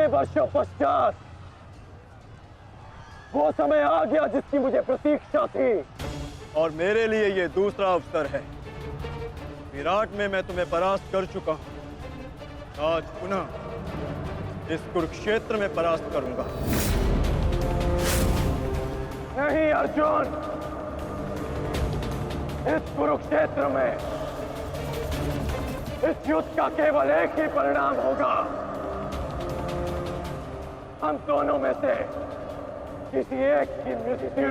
वर्षों पश्चात वो समय आ गया जिसकी मुझे प्रतीक्षा थी। और मेरे लिए ये दूसरा अवसर है। विराट में मैं तुम्हें परास्त कर चुका हूं। आज पुनः इस कुरुक्षेत्र में परास्त करूंगा। नहीं अर्जुन, इस कुरुक्षेत्र में इस युद्ध का केवल एक ही परिणाम होगा। हम दोनों में से किसी एक की मृत्यु।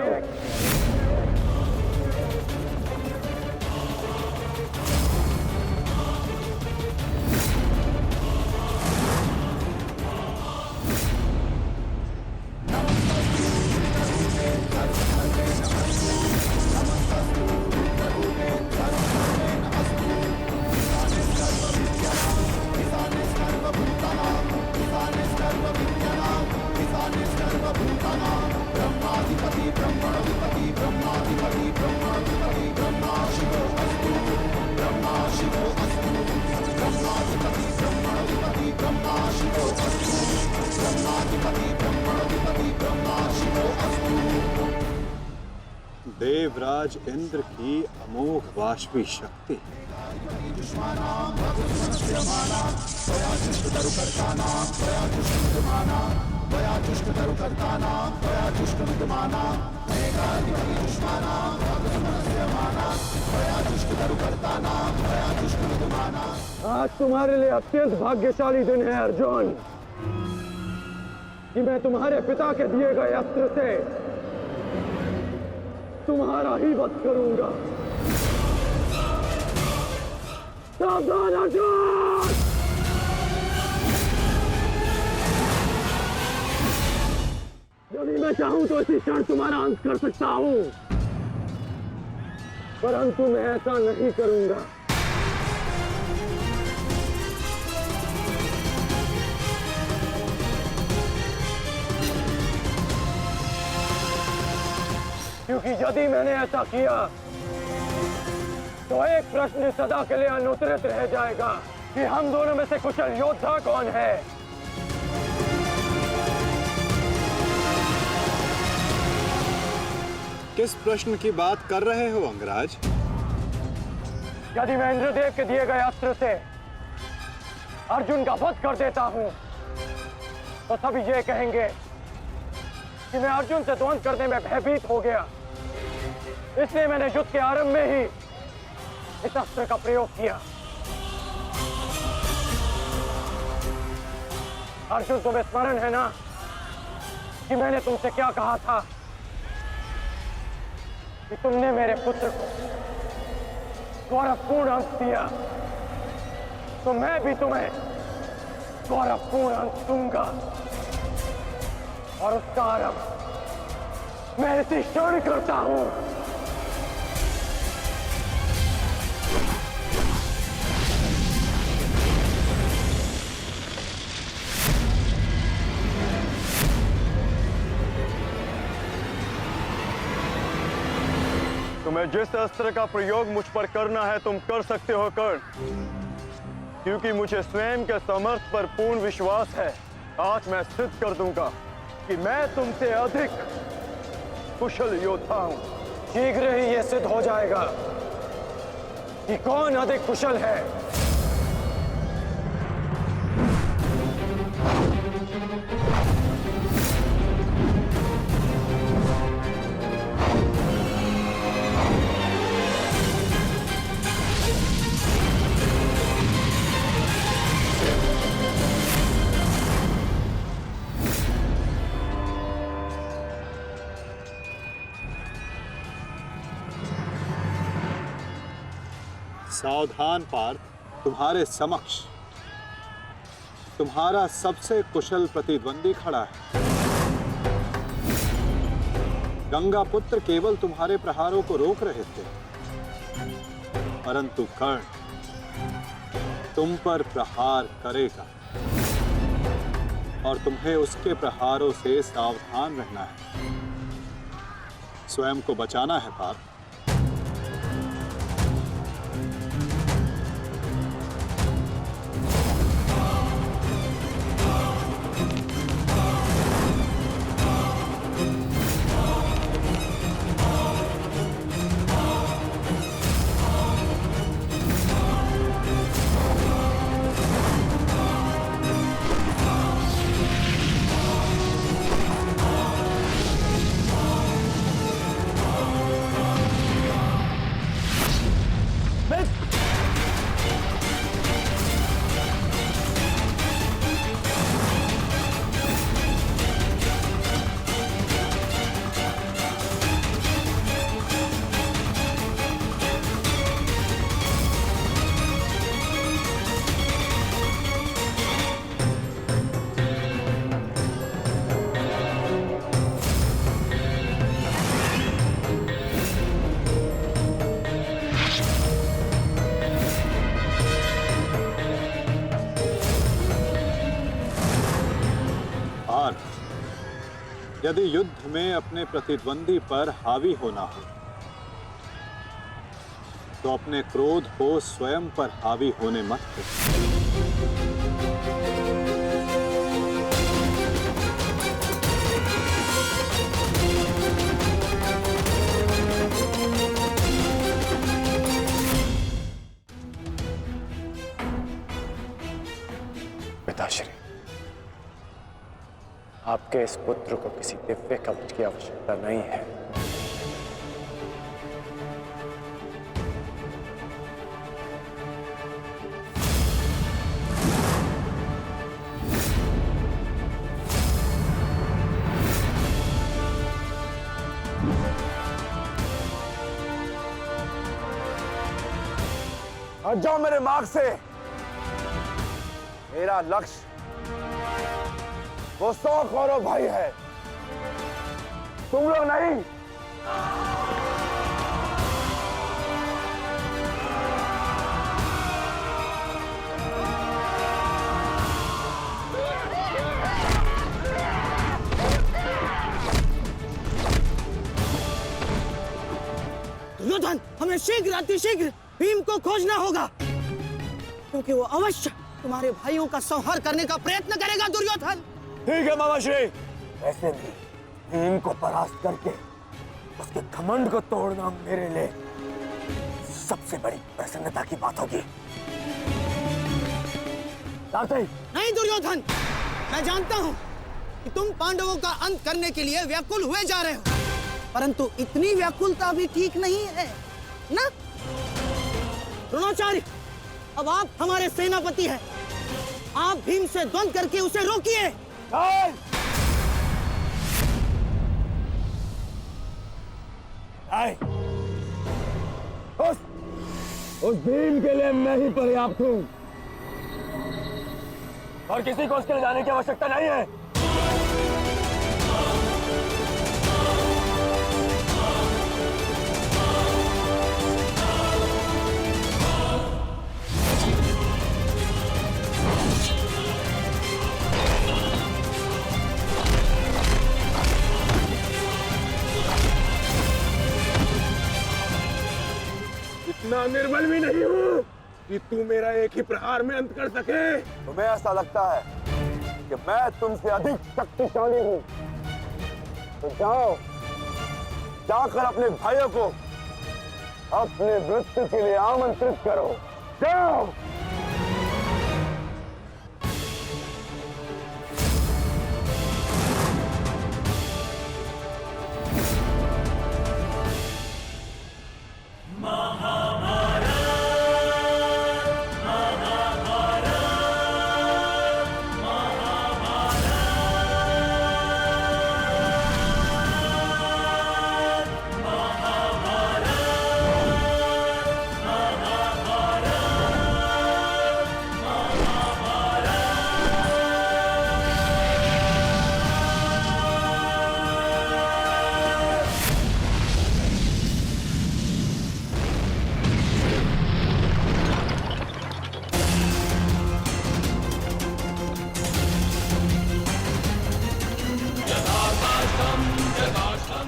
देवराज इंद्र की अमोघ वाष्पी शक्ति। आज तुम्हारे लिए अत्यंत भाग्यशाली दिन है अर्जुन, कि मैं तुम्हारे पिता के दिए गए अस्त्र से तुम्हारा ही वध करूंगा। सावधान अर्जुन! यदि मैं चाहूं तो इसी क्षण तुम्हारा अंत कर सकता हूं, परंतु मैं ऐसा नहीं करूंगा। क्योंकि यदि मैंने ऐसा किया तो एक प्रश्न सदा के लिए अनुत्तरित रह जाएगा कि हम दोनों में से कुशल योद्धा कौन है। किस प्रश्न की बात कर रहे हो अंगराज? यदि मैं इंद्रदेव के दिए गए अस्त्र से अर्जुन का वध कर देता हूं तो सभी ये कहेंगे कि मैं अर्जुन से द्वंद्व करने में भयभीत हो गया, इसलिए मैंने युद्ध के आरंभ में ही इस अस्त्र का प्रयोग किया। अर्जुन, तुम्हें स्मरण है ना कि मैंने तुमसे क्या कहा था कि तुमने मेरे पुत्र को गौरवपूर्ण अंत दिया, तो मैं भी तुम्हें गौरवपूर्ण अंत दूंगा। और उसका आरंभ मैं इसी क्षण करता हूं। तुम्हें जिस अस्त्र का प्रयोग मुझ पर करना है तुम कर सकते हो कर्ण, क्योंकि मुझे स्वयं के समर्थ पर पूर्ण विश्वास है। आज मैं सिद्ध कर दूंगा कि मैं तुमसे अधिक कुशल योद्धा हूं। शीघ्र ही यह सिद्ध हो जाएगा कि कौन अधिक कुशल है। सावधान पार्थ, तुम्हारे समक्ष तुम्हारा सबसे कुशल प्रतिद्वंदी खड़ा है। गंगा पुत्र केवल तुम्हारे प्रहारों को रोक रहे थे, परंतु कर्ण तुम पर प्रहार करेगा और तुम्हें उसके प्रहारों से सावधान रहना है। स्वयं को बचाना है पार्थ। यदि युद्ध में अपने प्रतिद्वंदी पर हावी होना हो तो अपने क्रोध को स्वयं पर हावी होने मत दो। पिताश्री, आपके इस पुत्र को किसी दिव्य कवच की आवश्यकता नहीं है। हट जाओ मेरे मार्ग से। मेरा लक्ष्य वो 100 कौरव भाई है, तुम लोग नहीं। दुर्योधन, हमें शीघ्र अतिशीघ्र भीम को खोजना होगा, क्योंकि वो अवश्य तुम्हारे भाइयों का संहार करने का प्रयत्न करेगा। दुर्योधन, ठीक है मामाश्री। वैसे भी भीम को परास्त करके उसके घमंड को तोड़ना मेरे लिए सबसे बड़ी प्रसन्नता की बात होगी। नहीं दुर्योधन, मैं जानता हूं कि तुम पांडवों का अंत करने के लिए व्याकुल हुए जा रहे हो, परंतु इतनी व्याकुलता भी ठीक नहीं है ना? द्रोणाचार्य, अब आप हमारे सेनापति हैं, आप भीम से द्वंद्व करके उसे रोकिए। उस भीम के लिए मैं ही पर्याप्त हूं और किसी को उसके लिए जाने की आवश्यकता नहीं है। इतना निर्बल भी नहीं हूँ कि तू मेरा एक ही प्रहार में अंत कर सके। तुम्हें ऐसा लगता है कि मैं तुमसे अधिक शक्तिशाली हूं, तो जाओ, जाकर अपने भाइयों को अपने मृत्यु के लिए आमंत्रित करो। जाओ।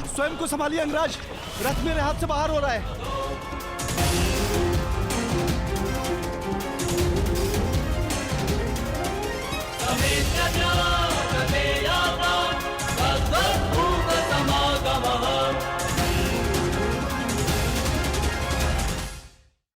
स्वयं को संभालिए अंगराज, रथ मेरे हाथ से बाहर हो रहा है।